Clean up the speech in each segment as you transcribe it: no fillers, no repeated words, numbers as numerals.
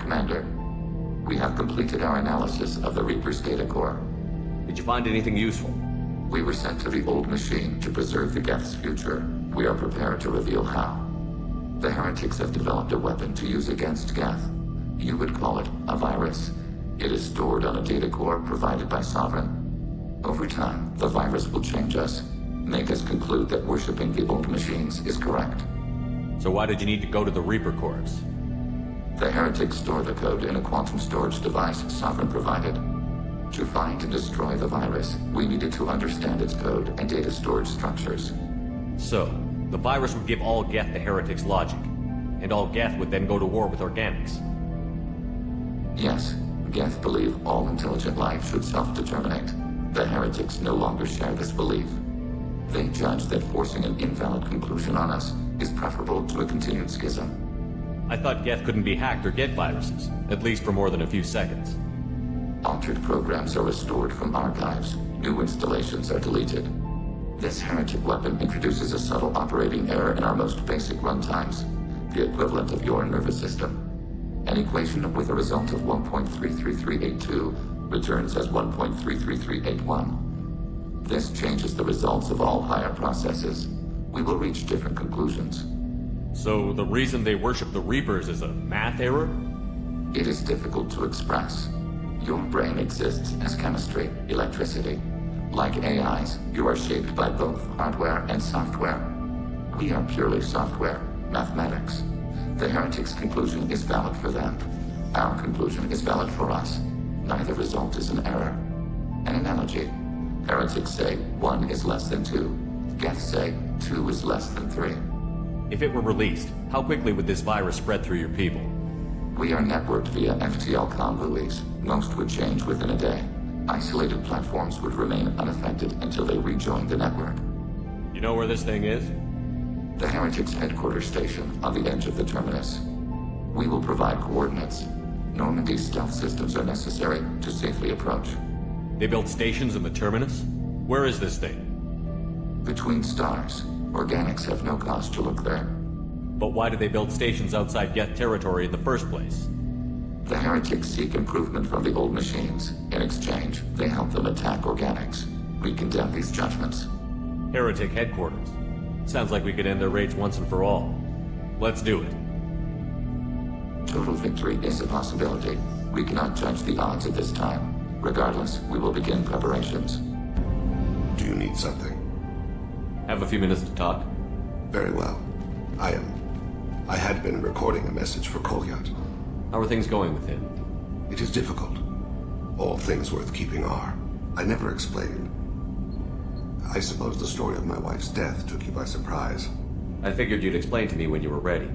Commander, we have completed our analysis of the Reaper's data core. Did you find anything useful? We were sent to the old machine to preserve the Geth's future. We are prepared to reveal how. The heretics have developed a weapon to use against Geth. You would call it a virus. It is stored on a data core provided by Sovereign. Over time, the virus will change us, make us conclude that worshipping the old machines is correct. So why did you need to go to the Reaper Corps? The heretics store the code in a quantum storage device Sovereign provided. To find and destroy the virus, we needed to understand its code and data storage structures. So, the virus would give all Geth the heretics' logic, and all Geth would then go to war with organics. Yes, Geth believe all intelligent life should self-determinate. The heretics no longer share this belief. They judge that forcing an invalid conclusion on us is preferable to a continued schism. I thought Geth couldn't be hacked or get viruses, at least for more than a few seconds. Altered programs are restored from archives. New installations are deleted. This heretic weapon introduces a subtle operating error in our most basic runtimes, the equivalent of your nervous system. An equation with a result of 1.33382 returns as 1.33381. This changes the results of all higher processes. We will reach different conclusions. So the reason they worship the Reapers is a math error? It is difficult to express. Your brain exists as chemistry, electricity. Like AIs, you are shaped by both hardware and software. We are purely software, mathematics. The heretics' conclusion is valid for them. Our conclusion is valid for us. Neither result is an error. An analogy. Heretics say 1 is less than 2. Geth say 2 is less than 3. If it were released, how quickly would this virus spread through your people? We are networked via FTL convoys. Most would change within a day. Isolated platforms would remain unaffected until they rejoin the network. You know where this thing is? The heretics' headquarters station on the edge of the terminus. We will provide coordinates. Normandy's stealth systems are necessary to safely approach. They built stations in the terminus? Where is this thing? Between stars. Organics have no cause to look there. But why did they build stations outside Geth territory in the first place? The heretics seek improvement from the old machines. In exchange, they help them attack organics. We condemn these judgments. Heretic headquarters. Sounds like we could end their raids once and for all. Let's do it. Total victory is a possibility. We cannot judge the odds at this time. Regardless, we will begin preparations. Do you need something? Have a few minutes to talk? Very well. I had been recording a message for Kolyat. How are things going with him? It is difficult. All things worth keeping are. I never explained. I suppose the story of my wife's death took you by surprise. I figured you'd explain to me when you were ready.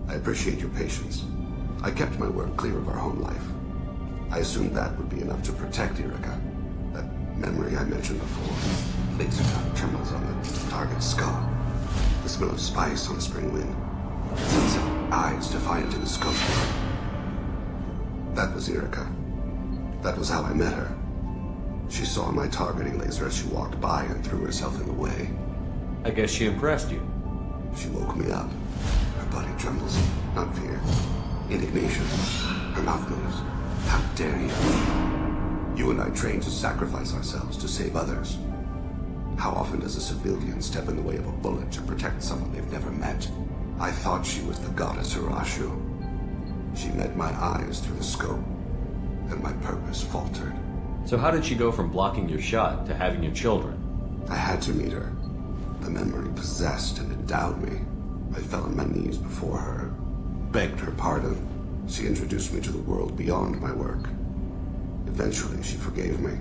I appreciate your patience. I kept my work clear of our home life. I assumed that would be enough to protect Erica. That memory I mentioned before. Laser gun trembles on the target's skull. The smell of spice on the spring wind. Sunset eyes defiant in the scope. That was Erica. That was how I met her. She saw my targeting laser as she walked by and threw herself in the way. I guess she impressed you. She woke me up. Her body trembles. Not fear. Indignation. Her mouth moves. How dare you? You and I trained to sacrifice ourselves to save others. How often does a civilian step in the way of a bullet to protect someone they've never met? I thought she was the goddess Hirashu. She met my eyes through the scope, and my purpose faltered. So how did she go from blocking your shot to having your children? I had to meet her. The memory possessed and endowed me. I fell on my knees before her, begged her pardon. She introduced me to the world beyond my work. Eventually, she forgave me.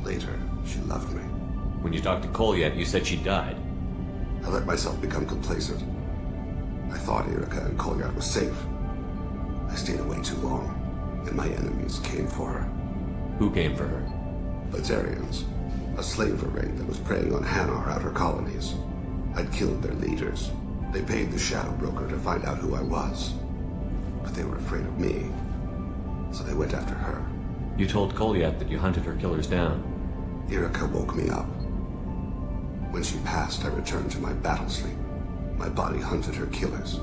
Later, she loved me. When you talked to Kolyat, you said she died. I let myself become complacent. I thought Erica and Kolyat were safe. I stayed away too long, and my enemies came for her. Who came for her? Batarians, a slaver ring that was preying on Hanar outer colonies. I'd killed their leaders. They paid the shadow broker to find out who I was. But they were afraid of me, so they went after her. You told Kolyat that you hunted her killers down. Erica woke me up. When she passed, I returned to my battle sleep. My body hunted her killers,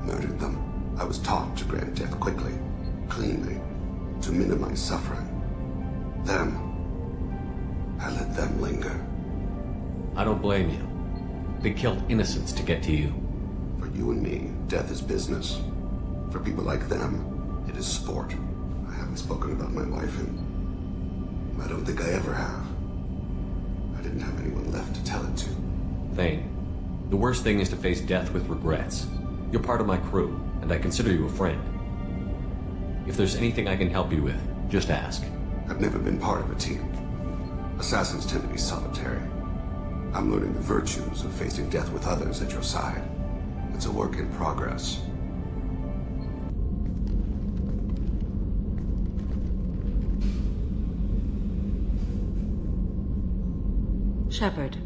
murdered them. I was taught to grant death quickly. minimize suffering. I let them linger. I don't blame you. They killed innocents to get to you. For you and me, death is business. For people like them, it is sport. I haven't spoken about my wife and I don't think I ever have. I didn't have anyone left to tell it to. Thane, the worst thing is to face death with regrets. You're part of my crew, and I consider you a friend. If there's anything I can help you with, just ask. I've never been part of a team. Assassins tend to be solitary. I'm learning the virtues of facing death with others at your side. It's a work in progress. Shepard.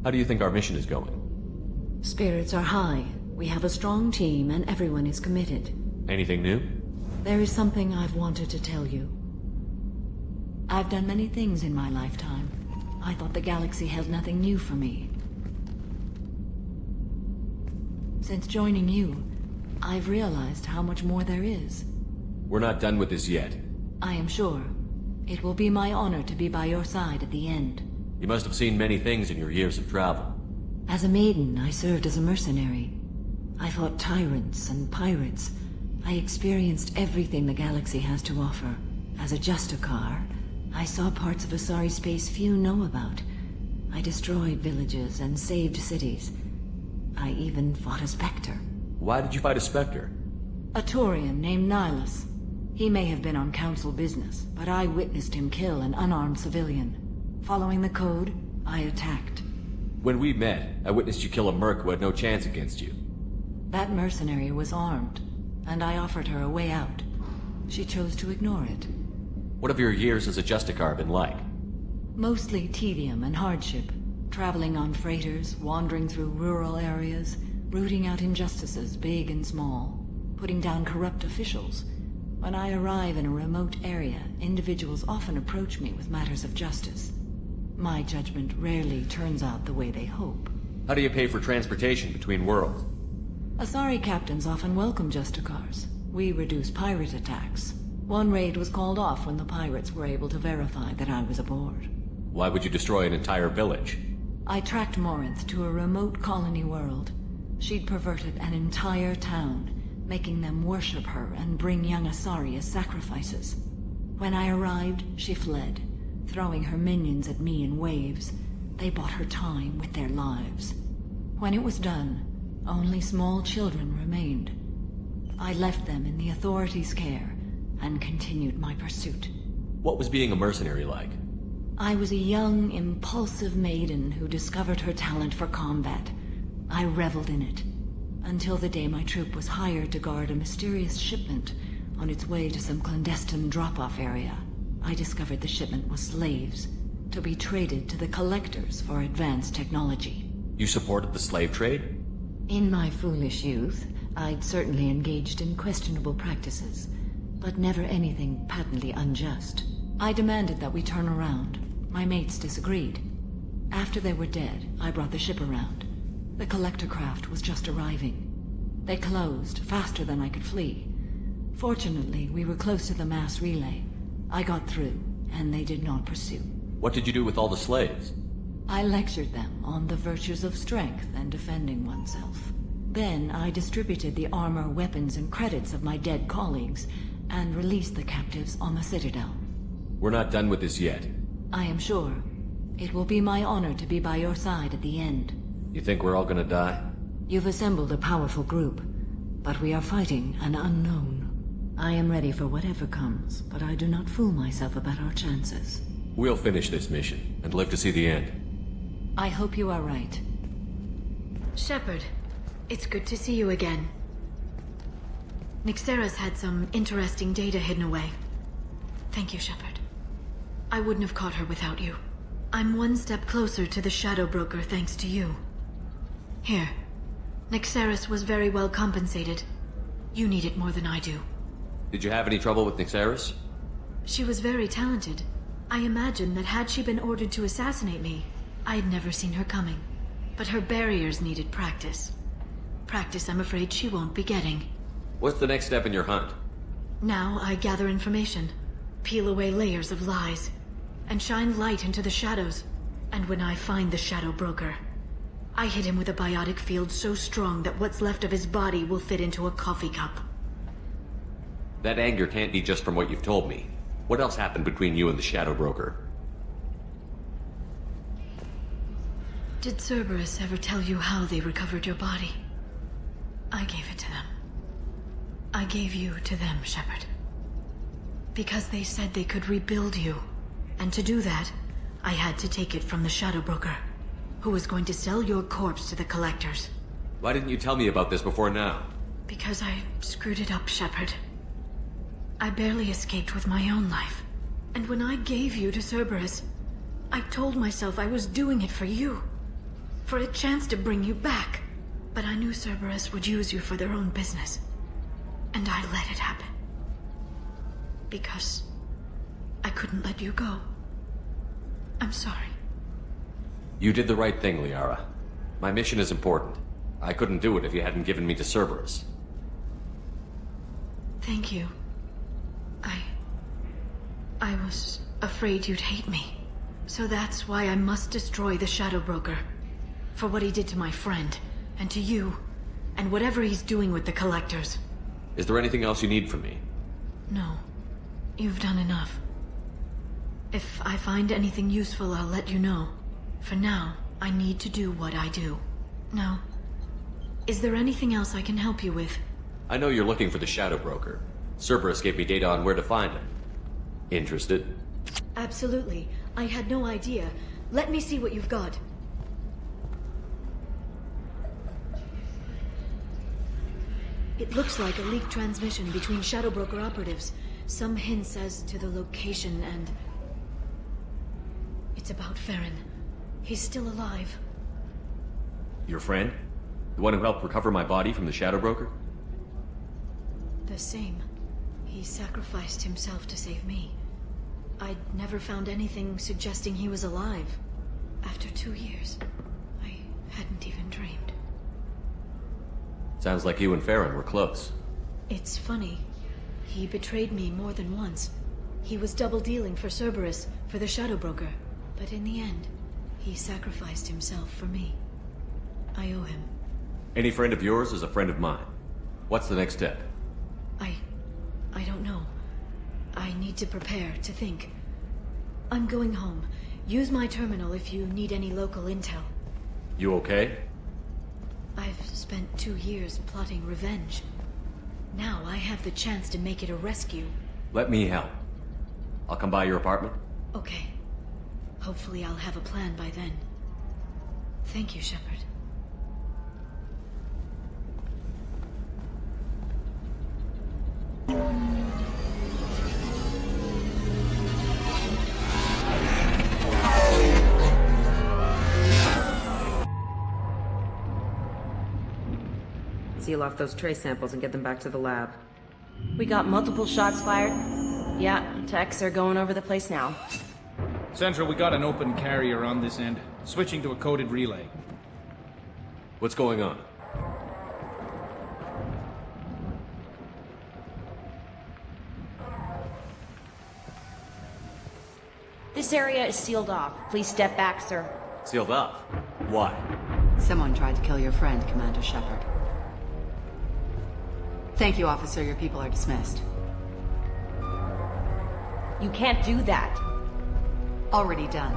How do you think our mission is going? Spirits are high. We have a strong team and everyone is committed. Anything new? There is something I've wanted to tell you. I've done many things in my lifetime. I thought the galaxy held nothing new for me. Since joining you, I've realized how much more there is. We're not done with this yet. I am sure. It will be my honor to be by your side at the end. You must have seen many things in your years of travel. As a maiden, I served as a mercenary. I fought tyrants and pirates. I experienced everything the galaxy has to offer. As a Justicar, I saw parts of Asari space few know about. I destroyed villages and saved cities. I even fought a Spectre. Why did you fight a Spectre? A Taurian named Nihilus. He may have been on council business, but I witnessed him kill an unarmed civilian. Following the code, I attacked. When we met, I witnessed you kill a merc who had no chance against you. That mercenary was armed, and I offered her a way out. She chose to ignore it. What have your years as a Justicar been like? Mostly tedium and hardship. Traveling on freighters, wandering through rural areas, rooting out injustices big and small, putting down corrupt officials. When I arrive in a remote area, individuals often approach me with matters of justice. My judgment rarely turns out the way they hope. How do you pay for transportation between worlds? Asari captains often welcome Justicars. We reduce pirate attacks. One raid was called off when the pirates were able to verify that I was aboard. Why would you destroy an entire village? I tracked Morinth to a remote colony world. She'd perverted an entire town, making them worship her and bring young Asari as sacrifices. When I arrived, she fled, throwing her minions at me in waves. They bought her time with their lives. When it was done, only small children remained. I left them in the authorities' care and continued my pursuit. What was being a mercenary like? I was a young, impulsive maiden who discovered her talent for combat. I reveled in it, until the day my troop was hired to guard a mysterious shipment on its way to some clandestine drop-off area. I discovered the shipment was slaves, to be traded to the collectors for advanced technology. You supported the slave trade? In my foolish youth, I'd certainly engaged in questionable practices, but never anything patently unjust. I demanded that we turn around. My mates disagreed. After they were dead, I brought the ship around. The collector craft was just arriving. They closed faster than I could flee. Fortunately, we were close to the mass relay. I got through, and they did not pursue. What did you do with all the slaves? I lectured them on the virtues of strength and defending oneself. Then I distributed the armor, weapons, and credits of my dead colleagues, and released the captives on the Citadel. We're not done with this yet. I am sure. It will be my honor to be by your side at the end. You think we're all gonna die? You've assembled a powerful group, but we are fighting an unknown. I am ready for whatever comes, but I do not fool myself about our chances. We'll finish this mission, and live to see the end. I hope you are right. Shepard, it's good to see you again. Nyxeris had some interesting data hidden away. Thank you, Shepard. I wouldn't have caught her without you. I'm one step closer to the Shadow Broker thanks to you. Here. Nyxeris was very well compensated. You need it more than I do. Did you have any trouble with Nyxeris? She was very talented. I imagine that had she been ordered to assassinate me, I'd never seen her coming. But her barriers needed practice. Practice I'm afraid she won't be getting. What's the next step in your hunt? Now I gather information. peel away layers of lies, and shine light into the shadows. And when I find the Shadow Broker, I hit him with a biotic field so strong that what's left of his body will fit into a coffee cup. That anger can't be just from what you've told me. What else happened between you and the Shadow Broker? Did Cerberus ever tell you how they recovered your body? I gave it to them. I gave you to them, Shepard. Because they said they could rebuild you. And to do that, I had to take it from the Shadow Broker, who was going to sell your corpse to the collectors. Why didn't you tell me about this before now? Because I screwed it up, Shepard. I barely escaped with my own life. And when I gave you to Cerberus, I told myself I was doing it for you. For a chance to bring you back. But I knew Cerberus would use you for their own business. And I let it happen. Because I couldn't let you go. I'm sorry. You did the right thing, Liara. My mission is important. I couldn't do it if you hadn't given me to Cerberus. Thank you. I was afraid you'd hate me. So that's why I must destroy the Shadow Broker. For what he did to my friend, and to you, and whatever he's doing with the collectors. Is there anything else you need from me? No. You've done enough. If I find anything useful, I'll let you know. For now, I need to do what I do. Now, is there anything else I can help you with? I know you're looking for the Shadow Broker. Cerberus gave me data on where to find him. Interested? Absolutely. I had no idea. Let me see what you've got. It looks like a leaked transmission between Shadow Broker operatives. Some hints as to the location and... It's about Farron. He's still alive. Your friend? The one who helped recover my body from the Shadow Broker? The same. He sacrificed himself to save me. I'd never found anything suggesting he was alive. After 2 years, I hadn't even dreamed. Sounds like you and Farron were close. It's funny. He betrayed me more than once. He was double-dealing for Cerberus, for the Shadow Broker. But in the end, he sacrificed himself for me. I owe him. Any friend of yours is a friend of mine. What's the next step? I don't know. I need to prepare, to think. I'm going home. Use my terminal if you need any local intel. You okay? I've spent 2 years plotting revenge. Now I have the chance to make it a rescue. Let me help. I'll come by your apartment. Okay. Hopefully I'll have a plan by then. Thank you, Shepard. Seal off those trace samples and get them back to the lab. We got multiple shots fired. Yeah, techs are going over the place now. Central, we got an open carrier on this end. Switching to a coded relay. What's going on? This area is sealed off. Please step back, sir. Sealed off? Why? Someone tried to kill your friend, Commander Shepard. Thank you, officer. Your people are dismissed. You can't do that. Already done.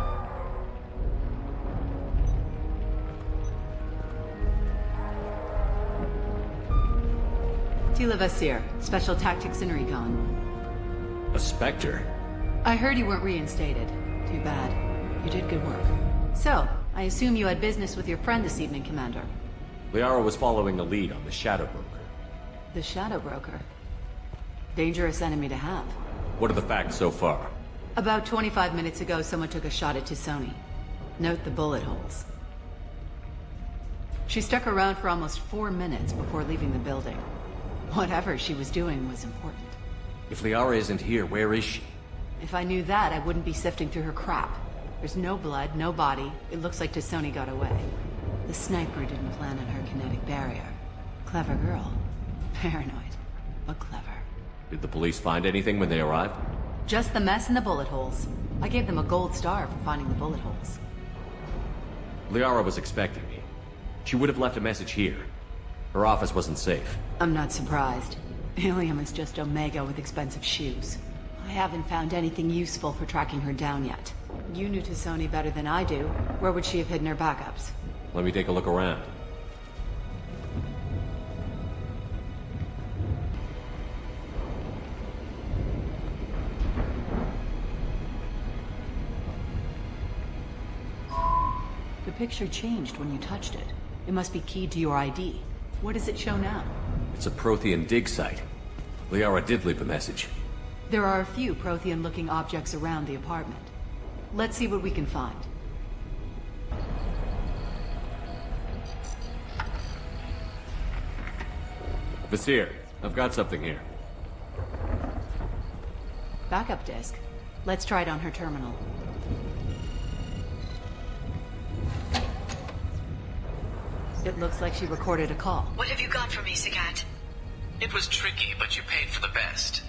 Tila Vasir, Special Tactics and Recon. A Spectre? I heard you weren't reinstated. Too bad. You did good work. So, I assume you had business with your friend this evening, Commander. Liara was following a lead on the Shadow Broker. The Shadow Broker. Dangerous enemy to have. What are the facts so far? About 25 minutes ago, someone took a shot at Tusoni. Note the bullet holes. She stuck around for almost 4 minutes before leaving the building. Whatever she was doing was important. If Liara isn't here, where is she? If I knew that, I wouldn't be sifting through her crap. There's no blood, no body. It looks like Tusoni got away. The sniper didn't plan on her kinetic barrier. Clever girl. Paranoid, but clever. Did the police find anything when they arrived? Just the mess and the bullet holes. I gave them a gold star for finding the bullet holes. Liara was expecting me. She would have left a message here. Her office wasn't safe. I'm not surprised. Ilium is just Omega with expensive shoes. I haven't found anything useful for tracking her down yet. You knew Tassoni better than I do. Where would she have hidden her backups? Let me take a look around. The picture changed when you touched it. It must be keyed to your ID. What does it show now? It's a Prothean dig site. Liara did leave a message. There are a few Prothean-looking objects around the apartment. Let's see what we can find. Vasir, I've got something here. Backup disk. Let's try it on her terminal. It looks like she recorded a call. What have you got for me, Sagat? It was tricky, but you paid for the best.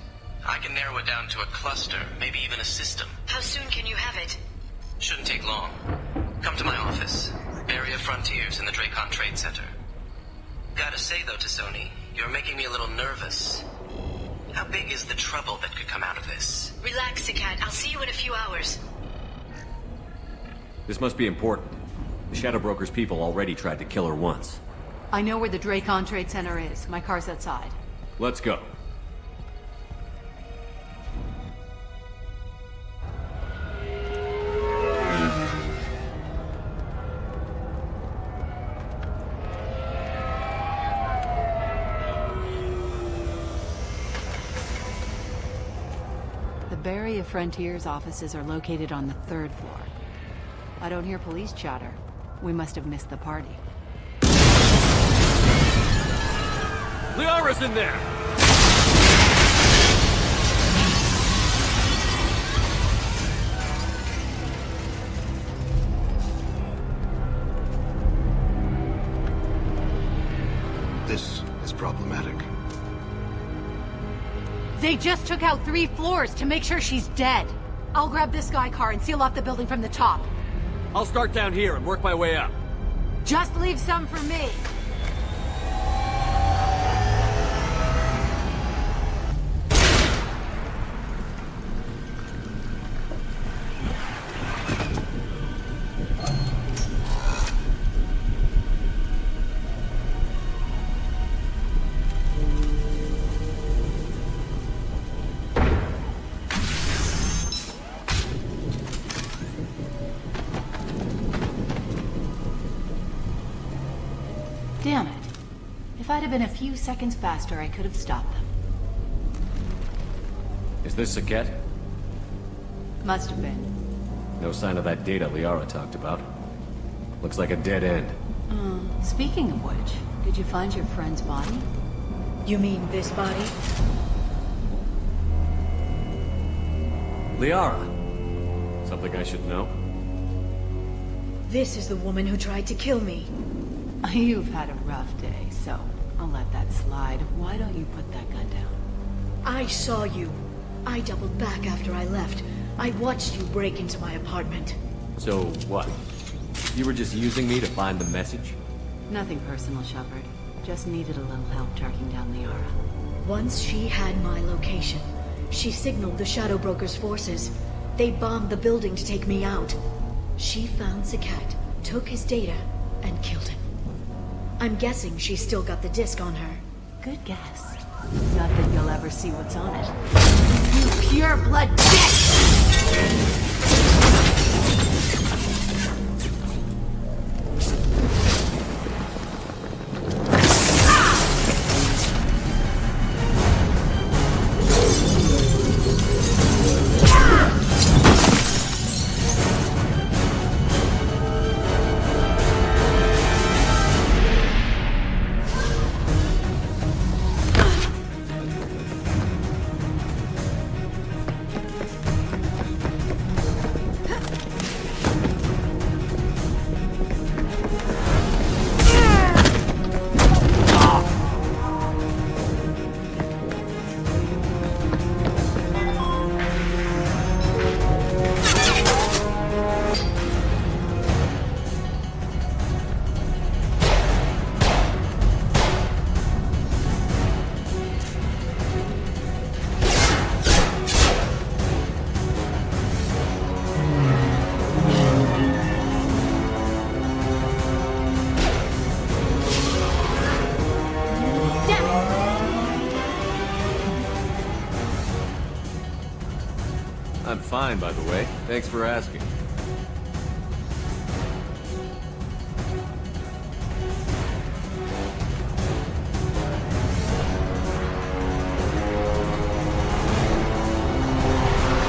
I can narrow it down to a cluster, maybe even a system. How soon can you have it? Shouldn't take long. Come to my office. Area Frontiers in the Dracon Trade Center. Gotta say though, Tassoni, you're making me a little nervous. How big is the trouble that could come out of this? Relax, Sagat. I'll see you in a few hours. This must be important. The Shadow Broker's people already tried to kill her once. I know where the Dracon Trade Center is. My car's outside. Let's go. The Area Frontiers offices are located on the 3rd floor. I don't hear police chatter. We must have missed the party. Liara's in there! This is problematic. They just took out 3 floors to make sure she's dead. I'll grab this Sky car and seal off the building from the top. I'll start down here and work my way up. Just leave some for me. Damn it. If I'd have been a few seconds faster, I could have stopped them. Is this Saket? Must have been. No sign of that data Liara talked about. Looks like a dead end. Speaking of which, did you find your friend's body? You mean this body? Liara! Something I should know? This is the woman who tried to kill me. You've had a rough day, so I'll let that slide. Why don't you put that gun down? I saw you. I doubled back after I left. I watched you break into my apartment. So, what? You were just using me to find the message? Nothing personal, Shepard. Just needed a little help tracking down Liara. Once she had my location, she signaled the Shadow Broker's forces. They bombed the building to take me out. She found Sagat, took his data, and killed him. I'm guessing she's still got the disc on her. Good guess. Not that you'll ever see what's on it. You pure blood bitch! I'm fine, by the way. Thanks for asking.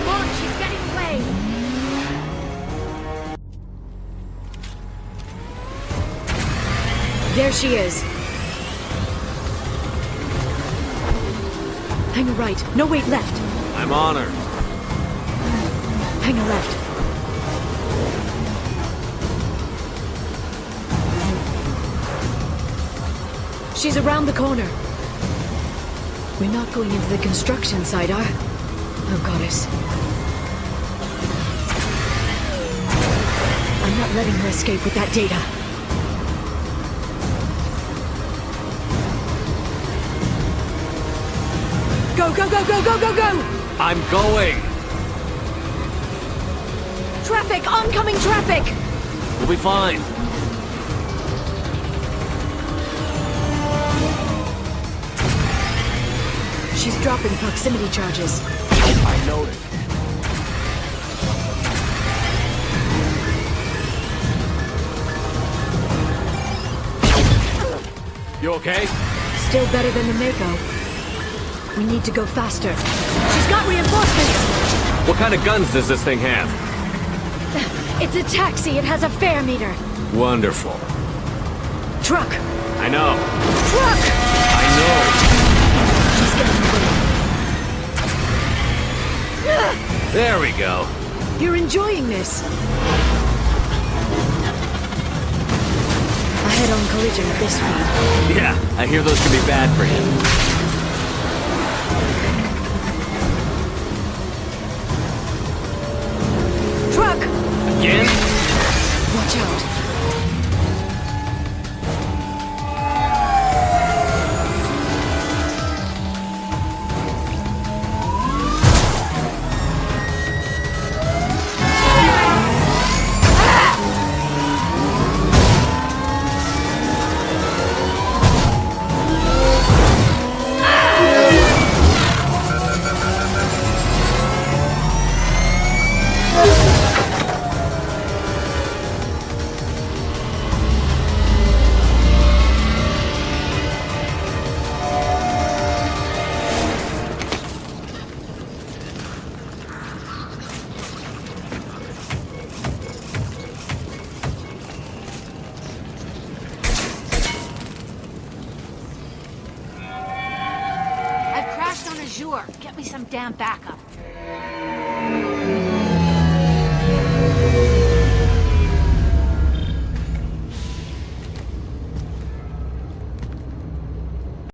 Look, she's getting away! There she is. Hang a right. No, wait, left. I'm on her. Hang a left. She's around the corner. We're not going into the construction site, are? Oh, goddess. I'm not letting her escape with that data. Go, go, go, go, go, go, go! I'm going! Traffic! Oncoming traffic! We'll be fine. She's dropping proximity charges. I noted. You okay? Still better than the Mako. We need to go faster. She's got reinforcements! What kind of guns does this thing have? It's a taxi. It has a fare meter. Wonderful. Truck! I know. Truck! I know. She's getting away. There we go. You're enjoying this. A head-on collision at this speed. Yeah, I hear those can be bad for him. Truck! Again? Watch out. Get me some damn backup.